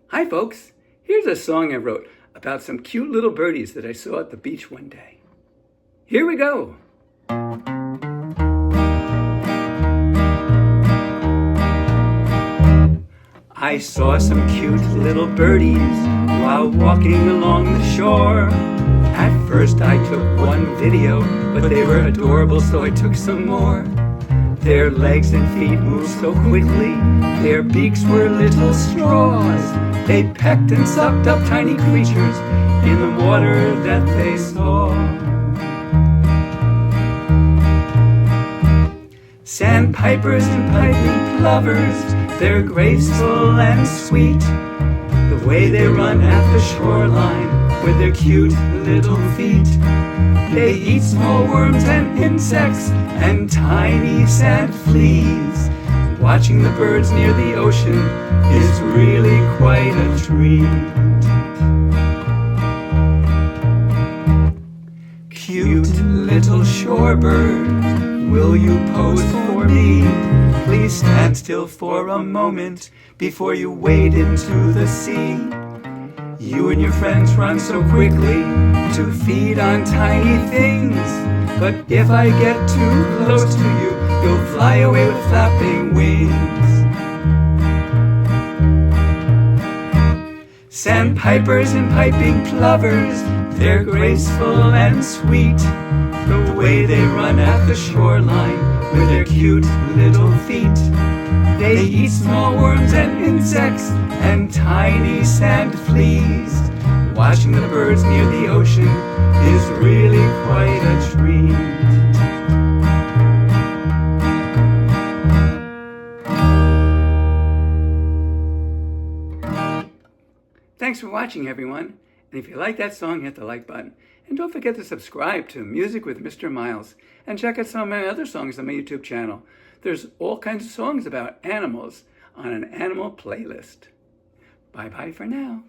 Hi folks, here's a song I wrote about some cute little birdies that I saw at the beach one day. Here we go. I saw some cute little birdies while walking along the shore. At first I took one video, but they were adorable, so I took some more. Their legs and feet moved so quickly, their beaks were little straws. They pecked and sucked up tiny creatures in the water that they saw. Sandpipers and piping plovers, they're graceful and sweet. The way they run at the shoreline with their cute little feet. They eat small worms and insects and tiny sand fleas. Watching the birds near the ocean is really quite a treat. Cute little shorebird, will you pose for me? Please stand still for a moment before you wade into the sea. You and your friends run so quickly to feed on tiny things, but if I get too close to you, you'll fly away with flapping wings. Sandpipers and piping plovers, they're graceful and sweet. The way they run at the shoreline with their cute little feet. They eat small worms and insects and tiny sand fleas. Watching the birds near the ocean is really quite a treat. Thanks for watching, everyone. And if you like that song, hit the like button. And don't forget to subscribe to Music with Mr. Myles. And check out some of my other songs on my YouTube channel. There's all kinds of songs about animals on an animal playlist. Bye-bye for now.